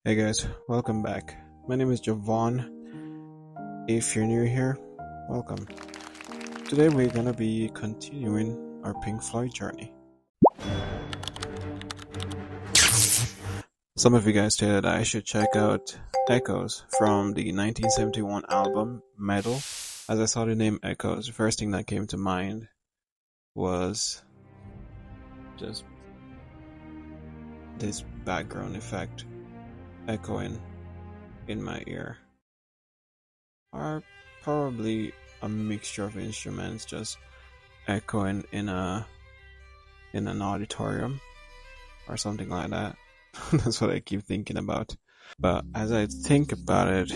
Hey guys, welcome back. My name is Javon. If you're new here, welcome. Today we're gonna be continuing our Pink Floyd journey. Some of you guys said I should check out Echoes from the 1971 album Meddle. As I saw the name Echoes, the first thing that came to mind was just this background effect echoing in my ear, or probably a mixture of instruments just echoing in an auditorium or something like that. That's what I keep thinking about. But as I think about it,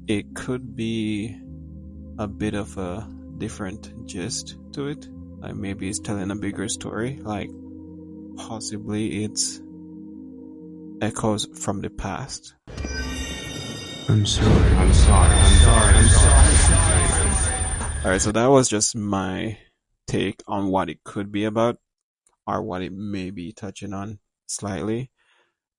it could be a bit of a different gist to it. Like maybe it's telling a bigger story, like possibly it's echoes from the past. I'm sorry. Alright, so that was just my take on what it could be about, or what it may be touching on slightly.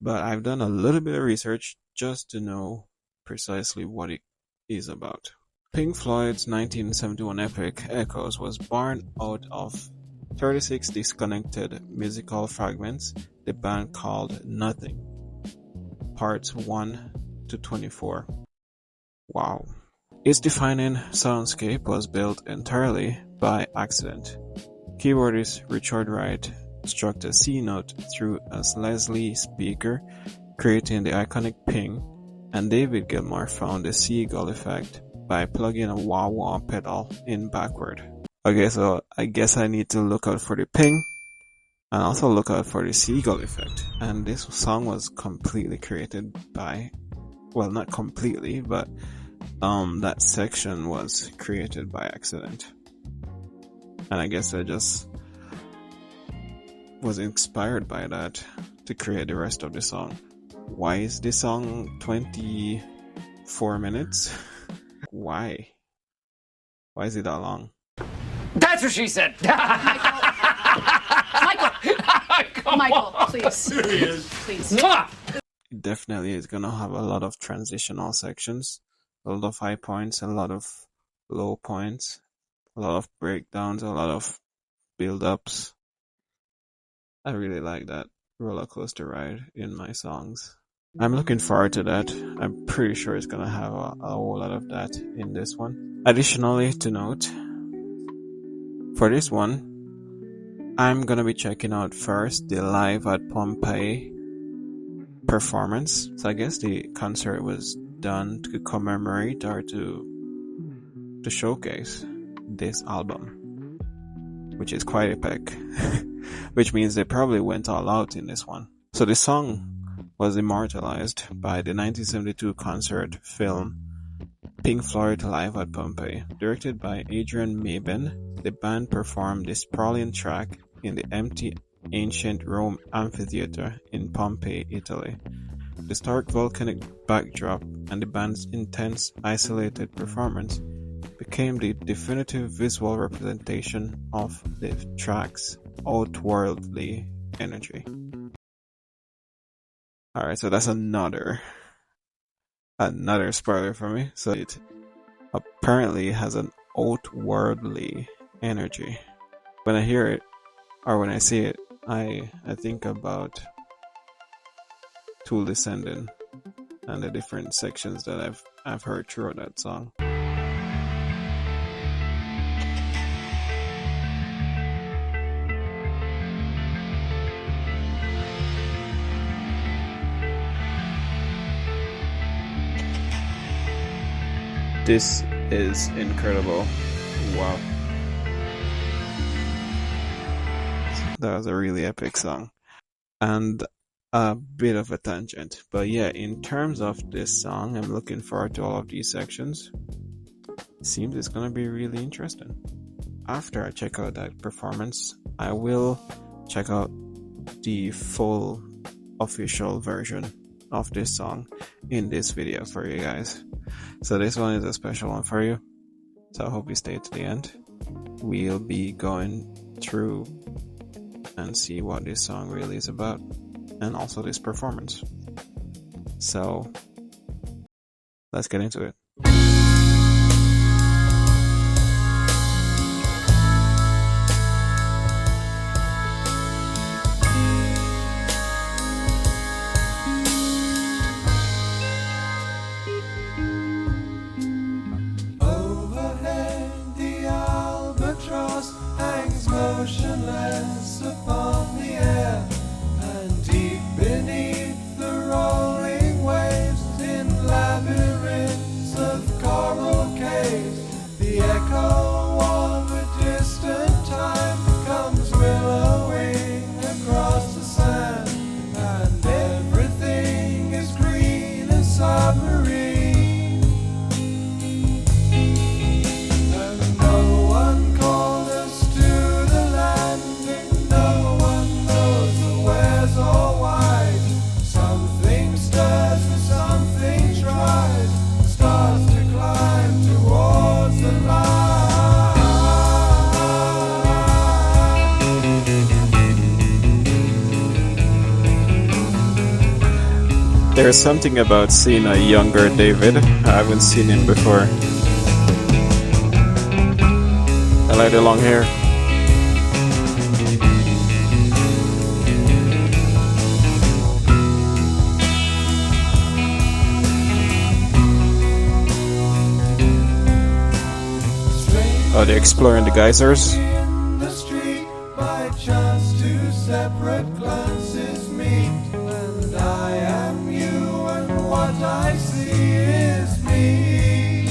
But I've done a little bit of research just to know precisely what it is about. Pink Floyd's 1971 epic Echoes was born out of 36 disconnected musical fragments the band called Nothing, parts 1 to 24. Wow. Its defining soundscape was built entirely by accident. Keyboardist Richard Wright struck a C note through a Leslie speaker, creating the iconic ping, and David Gilmour found the seagull effect by plugging a wah-wah pedal in backward. Okay, so I guess I need to look out for the ping and also look out for the seagull effect. And this song was completely created by, well, not completely, but that section was created by accident. And I guess I just was inspired by that to create the rest of the song. Why is this song 24 minutes? Why? Why is it that long? That's what she said! Michael, please. There he is. Please. It definitely is gonna have a lot of transitional sections, a lot of high points, a lot of low points, a lot of breakdowns, a lot of build-ups. I really like that roller coaster ride in my songs. I'm looking forward to that. I'm pretty sure it's gonna have a whole lot of that in this one. Additionally, to note, for this one, I'm gonna be checking out first the Live at Pompeii performance. So I guess the concert was done to commemorate or to showcase this album, which is quite epic. Which means they probably went all out in this one. So the song was immortalized by the 1972 concert film Pink Floyd Live at Pompeii. Directed by Adrian Maben, the band performed the sprawling track in the empty ancient Roman Amphitheatre in Pompeii, Italy. The stark volcanic backdrop and the band's intense, isolated performance became the definitive visual representation of the track's outworldly energy. Alright, so that's another spoiler for me. So it apparently has an outworldly energy. When I hear it, or when I see it, I think about Tool Descending and the different sections that I've heard throughout that song. This is incredible. Wow. That was a really epic song. And a bit of a tangent. But yeah, in terms of this song, I'm looking forward to all of these sections. Seems it's gonna be really interesting. After I check out that performance, I will check out the full official version of this song in this video for you guys. So this one is a special one for you. So I hope you stay to the end. We'll be going through and see what this song really is about, and also this performance. So let's get into it. Motionless upon the air, and deep beneath the rolling waves, in labyrinths of coral caves, the echo of a distant time comes willowing across the sand, and everything is green and submarine. There's something about seeing a younger David. I haven't seen him before. I like the long hair. Oh, they're exploring the geysers. In the street, by chance, two separate glances meet, and I am you, and what I see is me.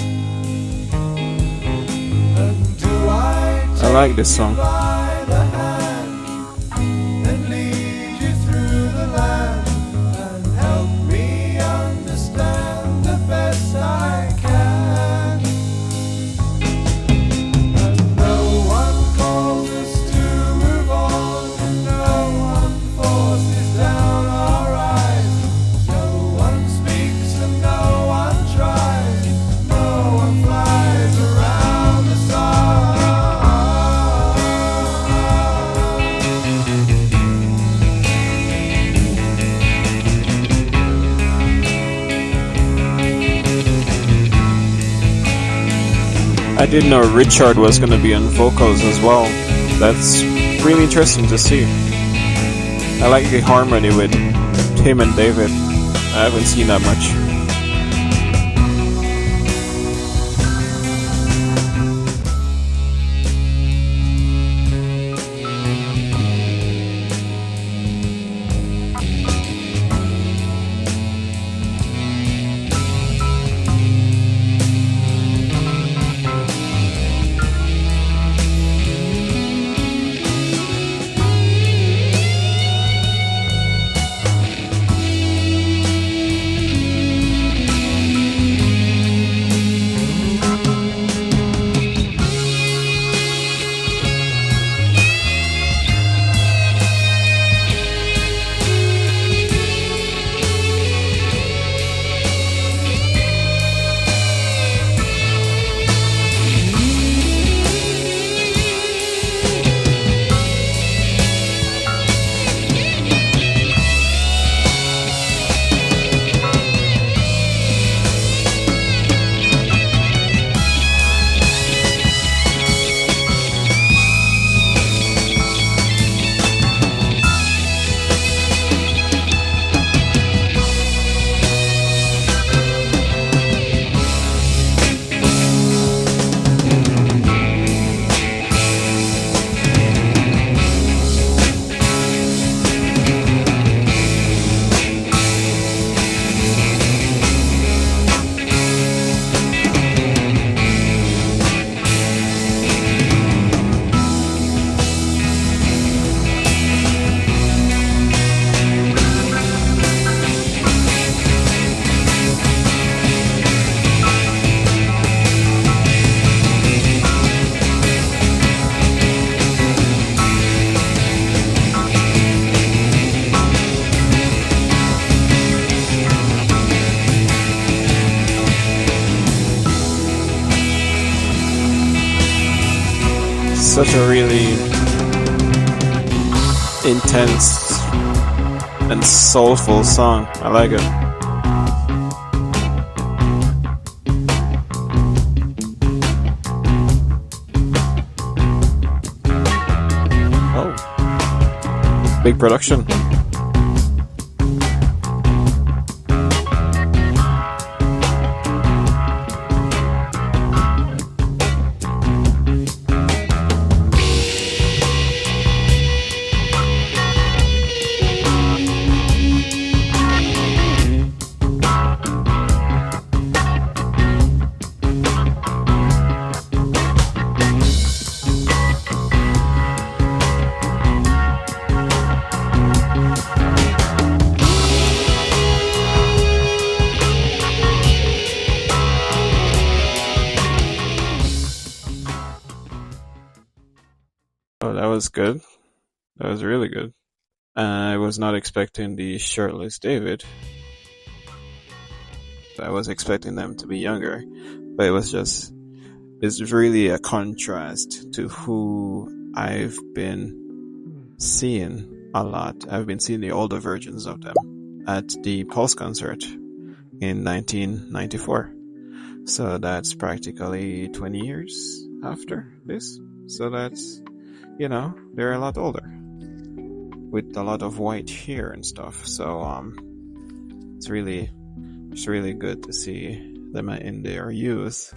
And do I like this song. by the hand and lead you through the land and help me understand the best I can? And no one calls us to move on, and no one forces down our eyes. No one speaks and no one tries. No one flies around the sun. I didn't know Richard was going to be on vocals as well. That's really interesting to see. I like the harmony with him and David. I haven't seen that much. Such a really intense and soulful song. I like it. big production. Oh, that was good. That was really good. I was not expecting the shirtless David. I was expecting them to be younger, but it's really a contrast to who I've been seeing a lot. I've been seeing the older versions of them at the Pulse concert in 1994. So that's practically 20 years after this. So that's, they're a lot older with a lot of white hair and stuff. So, it's really good to see them in their youth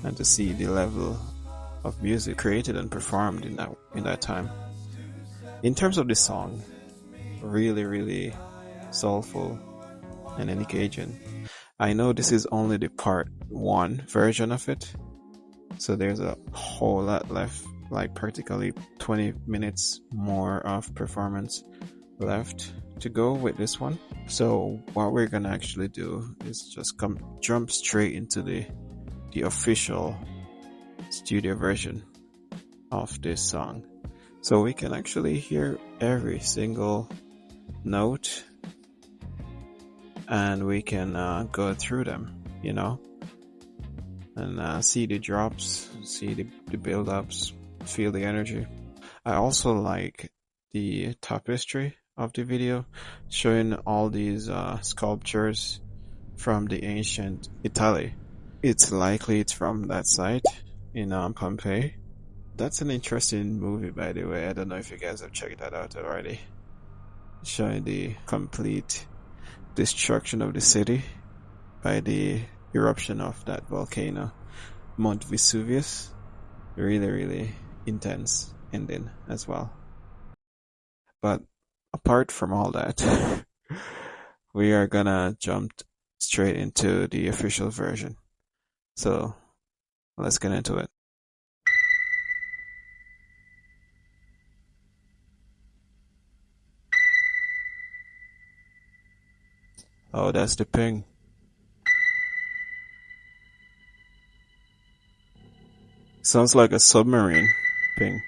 and to see the level of music created and performed in that time. In terms of the song, really, really soulful and engaging. I know this is only the part 1 version of it, so there's a whole lot left, like practically 20 minutes more of performance left to go with this one. So what we're gonna actually do is just jump straight into the official studio version of this song, so we can actually hear every single note and we can go through them, and see the drops, see the build-ups, feel the energy. I also like the tapestry of the video, showing all these sculptures from the ancient Italy. It's likely it's from that site in Pompeii. That's an interesting movie, by the way. I don't know if you guys have checked that out already. Showing the complete destruction of the city by the eruption of that volcano, Mount Vesuvius. Really, really intense ending as well. But apart from all that, we are gonna jump straight into the official version. So let's get into it. Oh, that's the ping. Sounds like a submarine ping.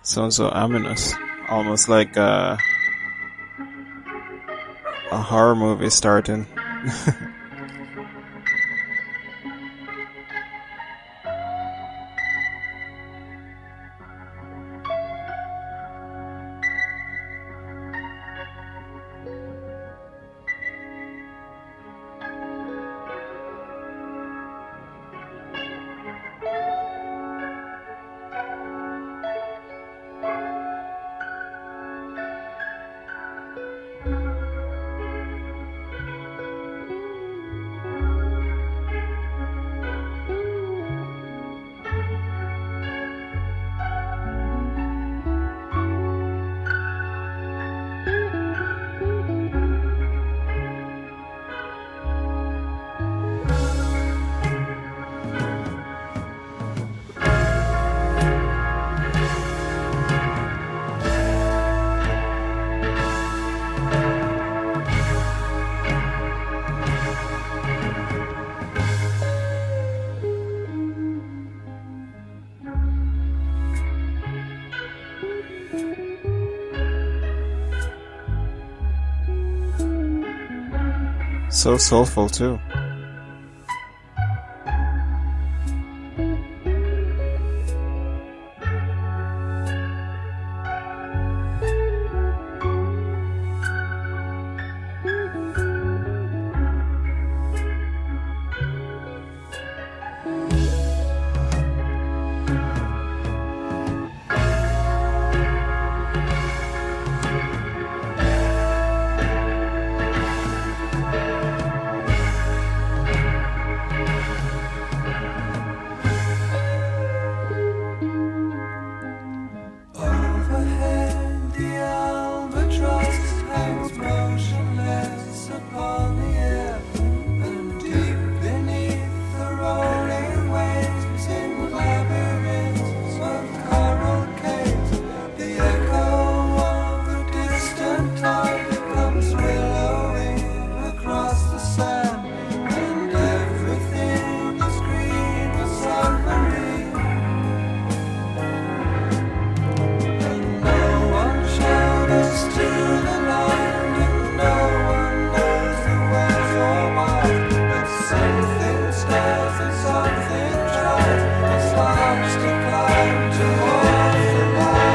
Sounds so ominous. Almost like a horror movie starting. So soulful too. Overhead, the albatross hangs motionless upon the air, and deep beneath the rolling waves, in labyrinths of coral caves, the echo of a distant tide comes willowing across the sand, and everything is green as submarine. No one showed us to the line, and no one knows the where's or why. But something stares and something tries, and starts to climb towards the light.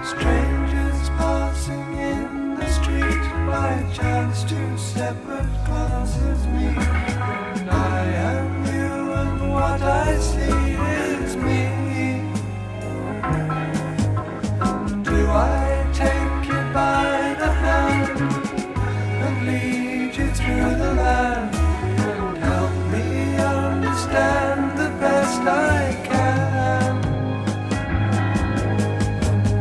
Strangers passing in the street, by chance two separate glances meet, and I am you, and what I see is me. Do I take you by the hand and lead you through the land, and help me understand the best I can?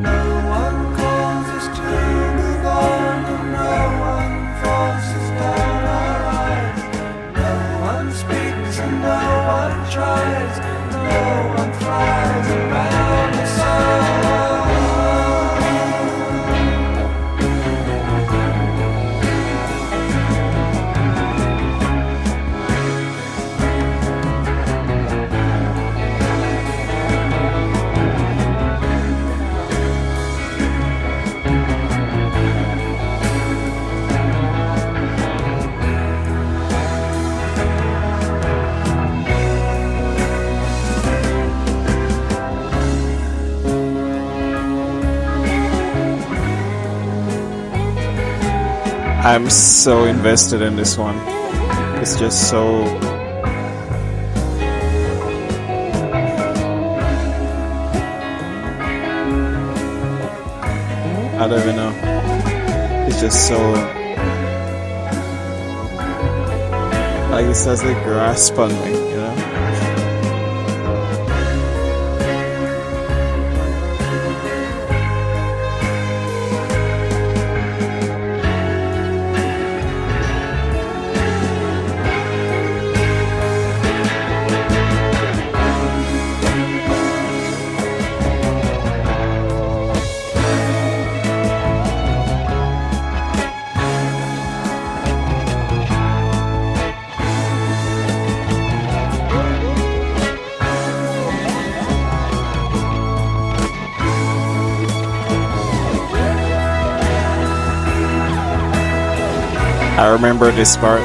No one calls us to move on, and no one forces down our eyes. No one speaks and no one tries, no one flies around the sun. I'm so invested in this one. It's just so... I don't even know. It's just so... like it has a grasp on me, you know? I remember this part.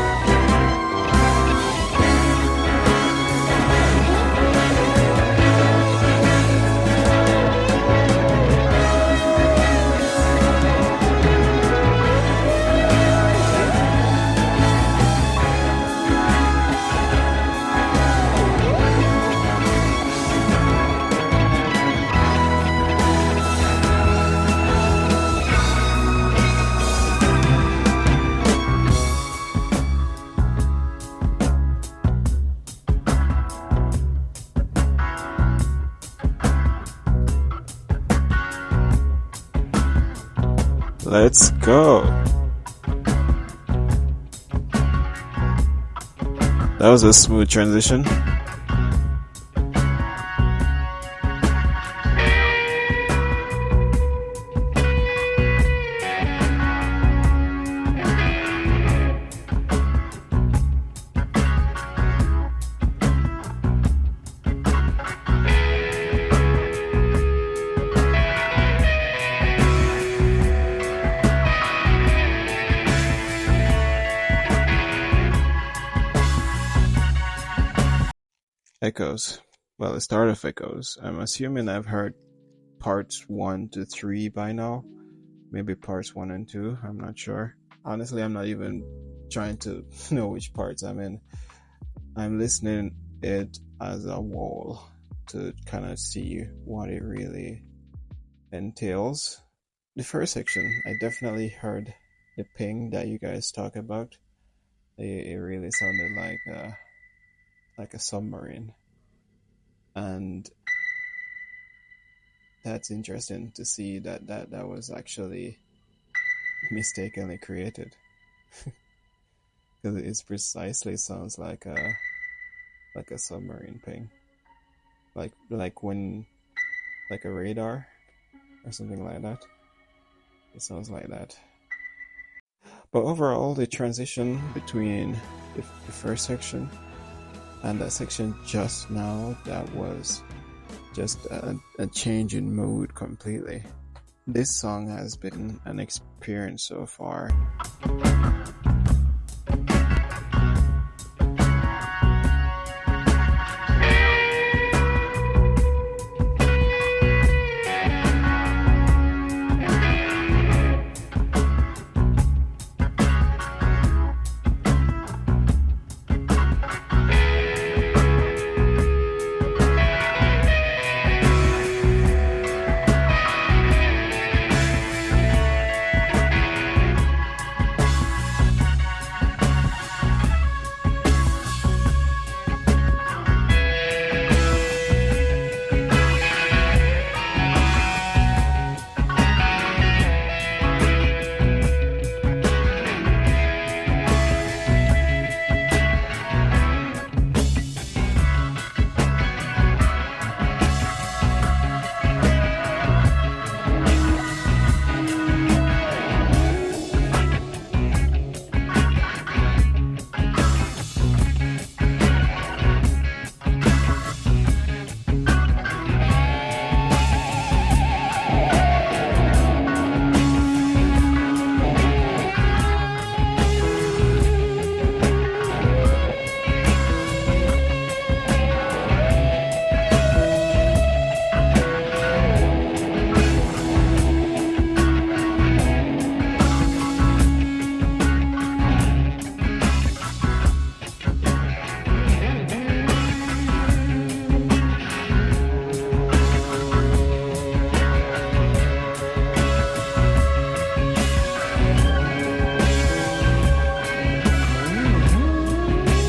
Let's go. That was a smooth transition. Echoes. Well, the start of Echoes. I'm assuming I've heard parts 1 to 3 by now. Maybe parts 1 and 2. I'm not sure. Honestly, I'm not even trying to know which parts I'm in. I'm listening it as a whole to kind of see what it really entails. The first section, I definitely heard the ping that you guys talk about. It really sounded like a submarine, and that's interesting to see that was actually mistakenly created, because it precisely sounds like a submarine ping, like when like a radar or something like that. It sounds like that. But overall, the transition between the first section and that section just now, that was just a change in mood completely. This song has been an experience so far.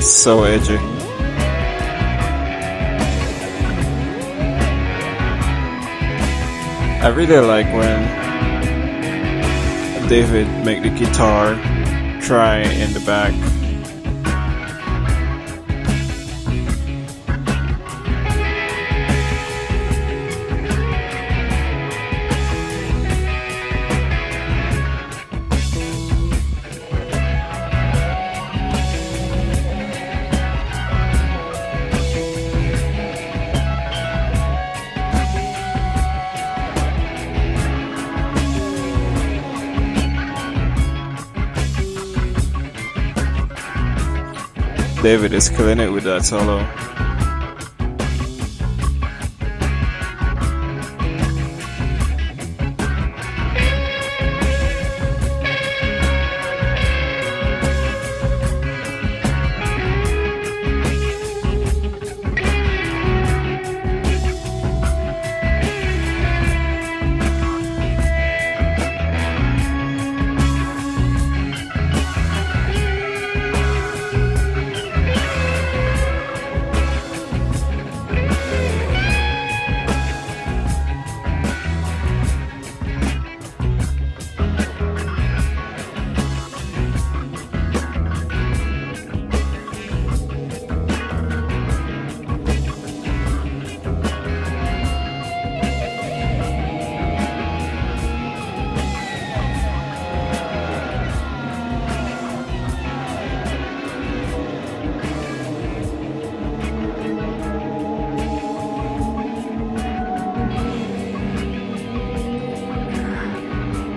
So edgy. I really like when David make the guitar try in the back. David is killing it with that solo.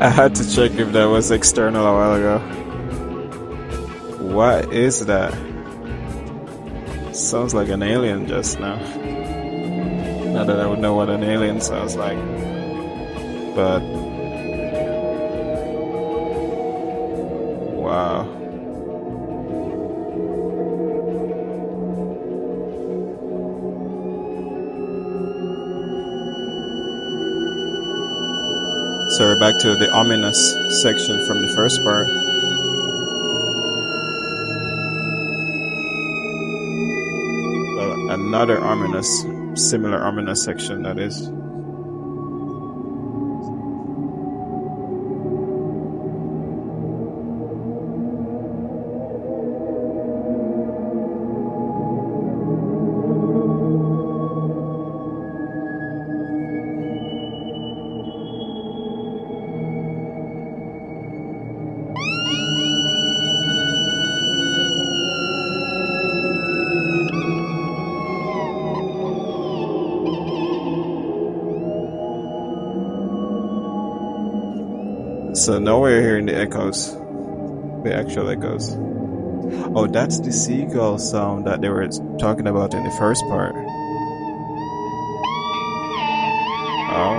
I had to check if that was external a while ago. What is that? Sounds like an alien just now. Not that I would know what an alien sounds like. But wow. So we're back to the ominous section from the first part. Well, another ominous, similar ominous section that is. So now we're hearing the echoes, the actual echoes. Oh, that's the seagull sound that they were talking about in the first part. Oh.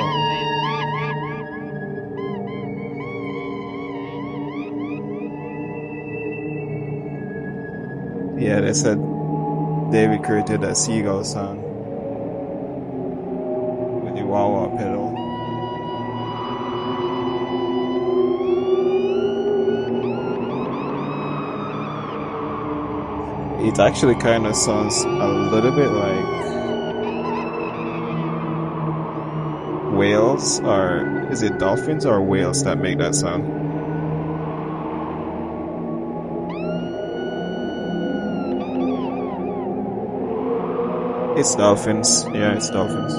Yeah, they said David created a seagull sound with the wah-wah pedal. It actually kind of sounds a little bit like whales, or is it dolphins or whales that make that sound? It's dolphins. Yeah, it's dolphins.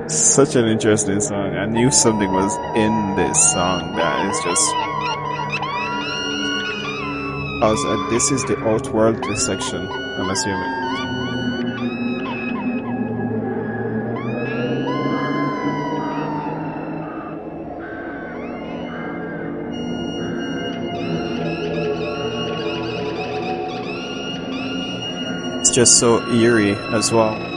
Such an interesting song. I knew something was in this song that is just. Also, this is the outworldly section, I'm assuming. It's just so eerie as well.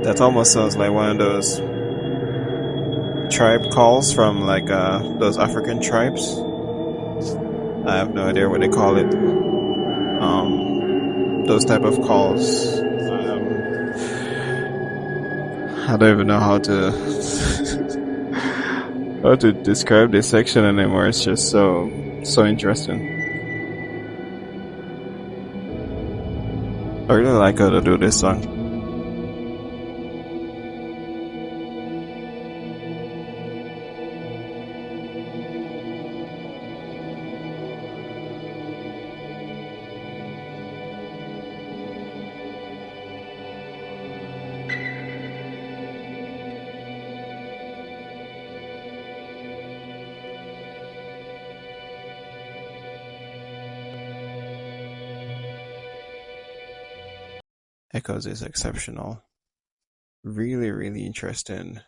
That almost sounds like one of those tribe calls from like those African tribes. I have no idea what they call it. Those type of calls. I don't even know how to how to describe this section anymore. It's just so interesting. I really like how to do this song. Echoes is exceptional. Really, really interesting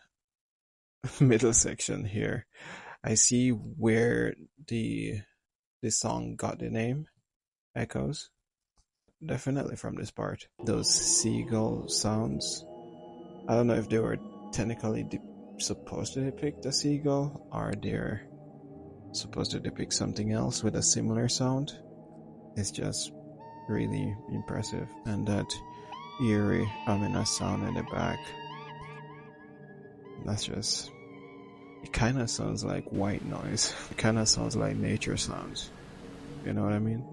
middle section here. I see where the song got the name, Echoes. Definitely from this part. Those seagull sounds. I don't know if they were technically supposed to depict a seagull, or they're supposed to depict something else with a similar sound. It's just really impressive. And that eerie, ominous sound in the back. That's just. It kind of sounds like white noise. It kind of sounds like nature sounds. You know what I mean?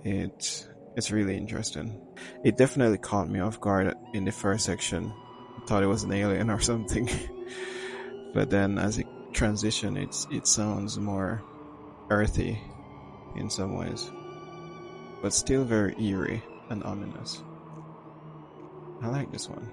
It It's really interesting. It definitely caught me off guard in the first section. I thought it was an alien or something. But then as it transitions, it sounds more earthy in some ways, but still very eerie and ominous. I like this one.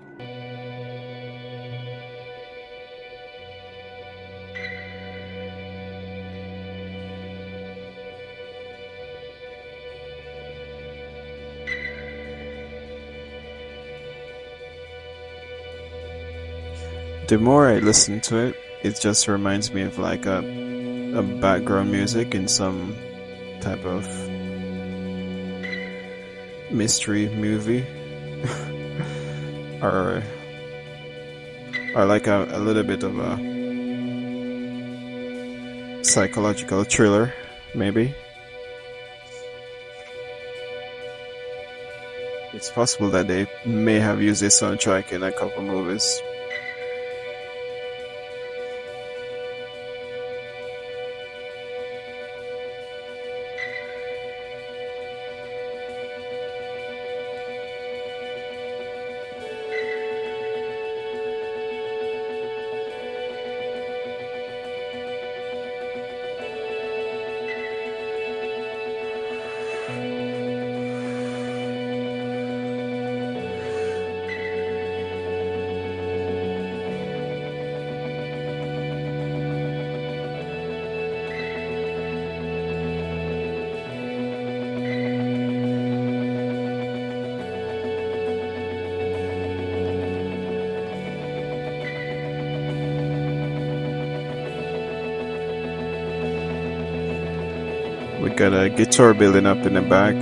The more I listen to it, it just reminds me of like a background music in some type of mystery movie, or like a little bit of a psychological thriller, maybe. It's possible that they may have used this soundtrack in a couple movies. We got a guitar building up in the back.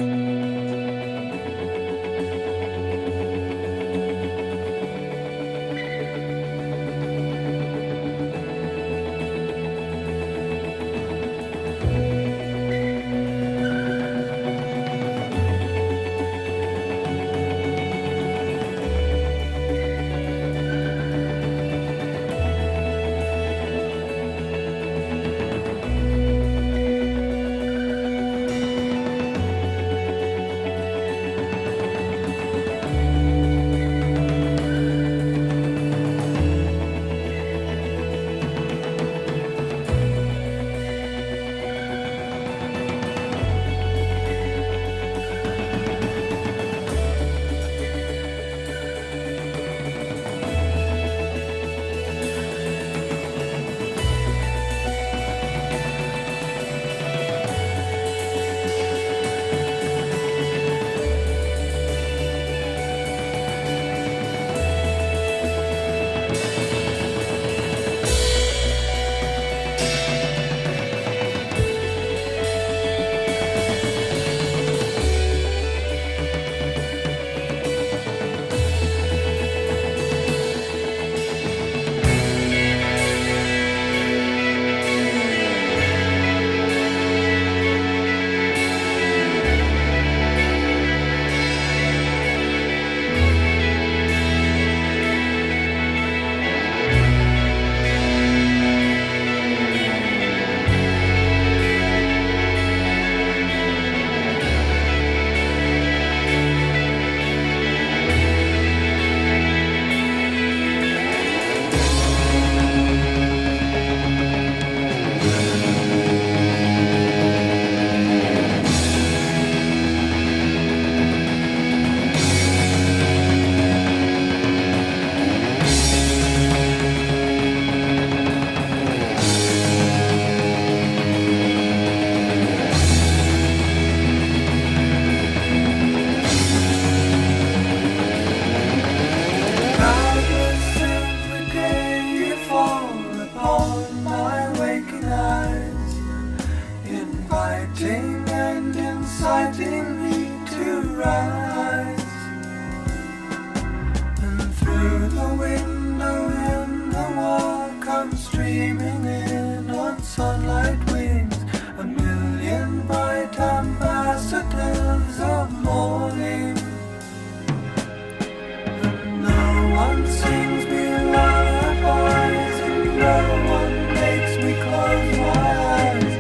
Close my eyes,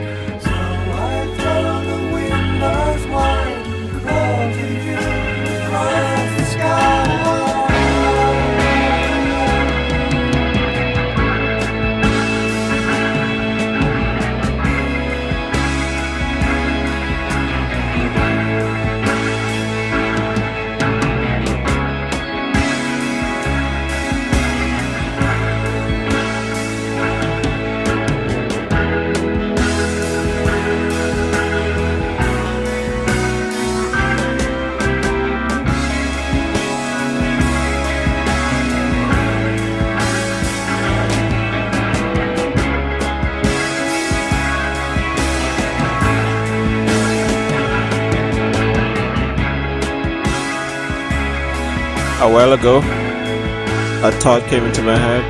so I throw the windows wide, crawl to a while ago, a thought came into my head.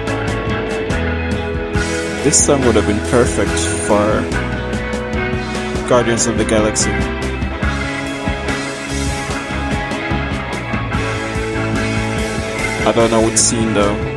This song would have been perfect for Guardians of the Galaxy. I don't know what scene though.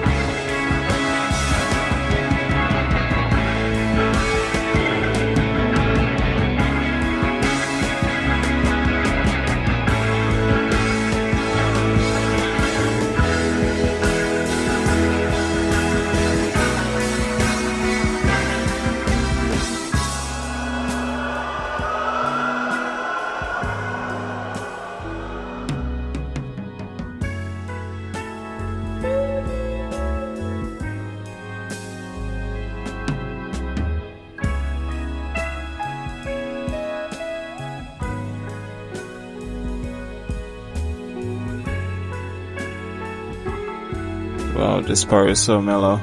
Wow, this part is so mellow.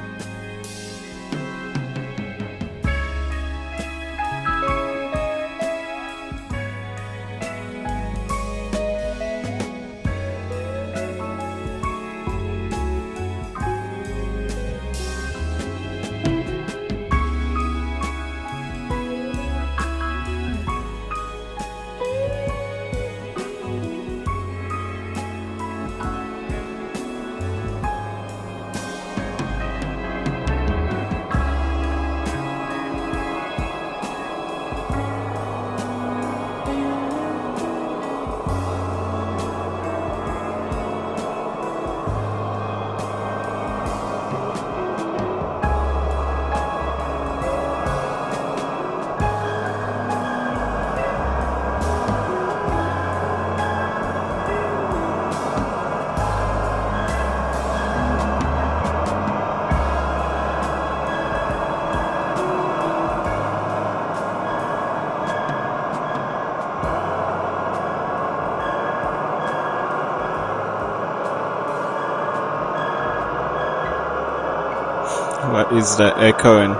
What is that echoing?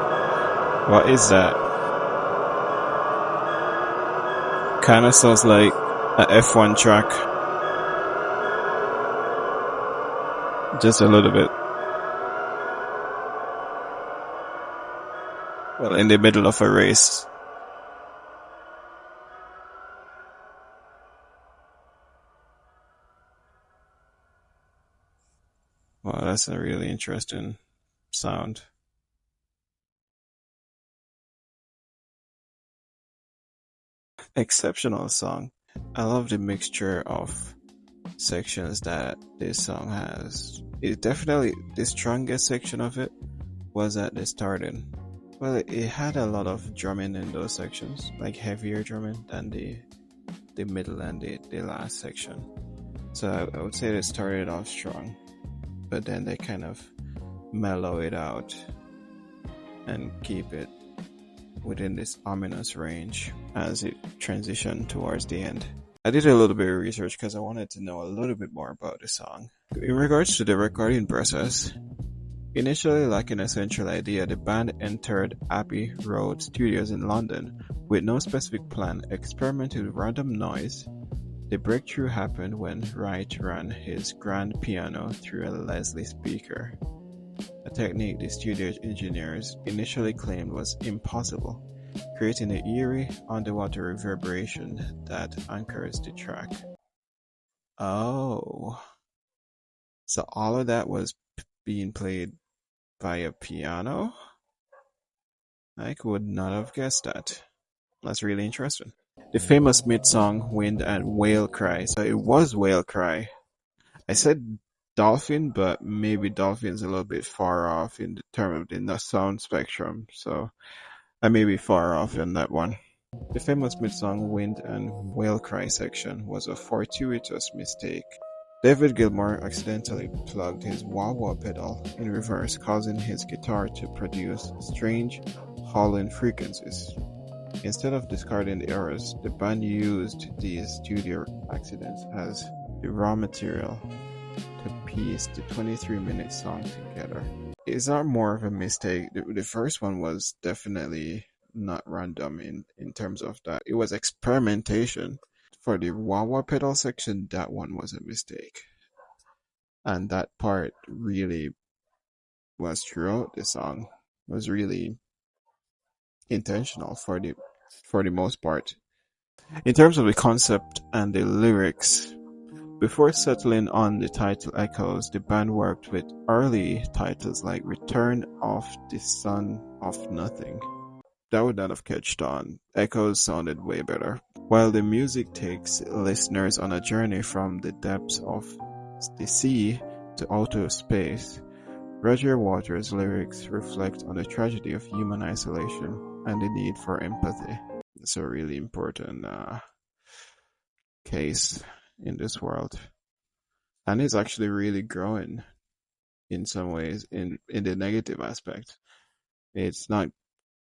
What is that? Kinda sounds like a F1 track. Just a little bit. Well, in the middle of a race. Wow, that's a really interesting sound. Exceptional song. I love the mixture of sections that this song has. It definitely, the strongest section of it was at the starting. Well, it had a lot of drumming in those sections, like heavier drumming than the middle and the last section. So I would say they started off strong, but then they kind of mellow it out and keep it within this ominous range as it transitioned towards the end. I did a little bit of research because I wanted to know a little bit more about the song. In regards to the recording process, initially lacking a central idea, the band entered Abbey Road Studios in London with no specific plan, experimented with random noise. The breakthrough happened when Wright ran his grand piano through a Leslie speaker, a technique the studio engineers initially claimed was impossible, creating an eerie underwater reverberation that anchors the track. Oh, so all of that was being played by a piano? I could not have guessed that. That's really interesting. The famous mid-song Wind and Whale Cry. So it was Whale Cry. I said dolphin, but maybe dolphin's a little bit far off in the term of the sound spectrum. So I may be far off in that one. The famous mid-song Wind and Whale Cry section was a fortuitous mistake. David Gilmour accidentally plugged his wah-wah pedal in reverse, causing his guitar to produce strange, howling frequencies. Instead of discarding the errors, the band used these studio accidents as the raw material to piece the 23-minute song together. Is that more of a mistake? The first one was definitely not random in terms of that. It was experimentation. For the wah-wah pedal section, that one was a mistake. and that part really was throughout the song. It was really intentional for the most part. In terms of the concept and the lyrics, before settling on the title Echoes, the band worked with early titles like Return of the Son of Nothing. That would not have catched on. Echoes sounded way better. While the music takes listeners on a journey from the depths of the sea to outer space, Roger Waters' lyrics reflect on the tragedy of human isolation and the need for empathy. It's a really important case in this world. And it's actually really growing in some ways in the negative aspect. It's not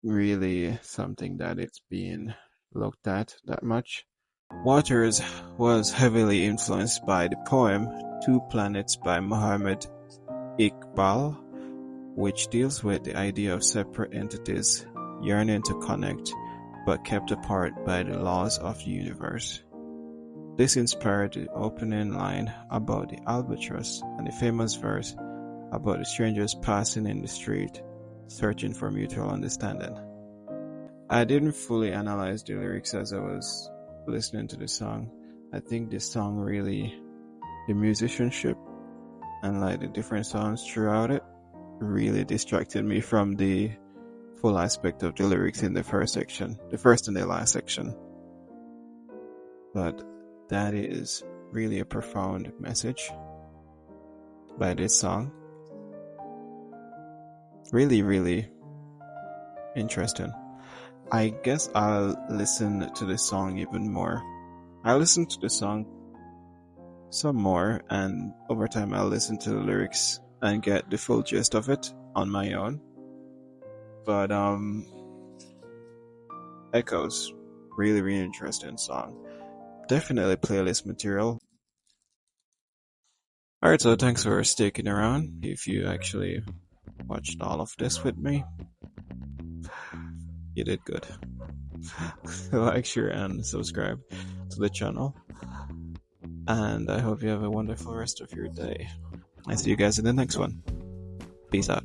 really something that it's being looked at that much. Waters was heavily influenced by the poem Two Planets by Muhammad Iqbal, which deals with the idea of separate entities yearning to connect but kept apart by the laws of the universe. This inspired the opening line about the albatross and the famous verse about the strangers passing in the street, searching for mutual understanding. I didn't fully analyze the lyrics as I was listening to the song. I think this song really, the musicianship and like the different sounds throughout it really distracted me from the full aspect of the lyrics in the first section, the first and the last section. But that is really a profound message by this song. Really, really interesting. I guess I'll listen to the song even more. I'll listen to the song some more, and over time I'll listen to the lyrics and get the full gist of it on my own. But Echoes, really, really interesting song. Definitely playlist material. Alright, so thanks for sticking around. If you actually watched all of this with me, you did good. Like, share, and subscribe to the channel. And I hope you have a wonderful rest of your day. I see you guys in the next one. Peace out.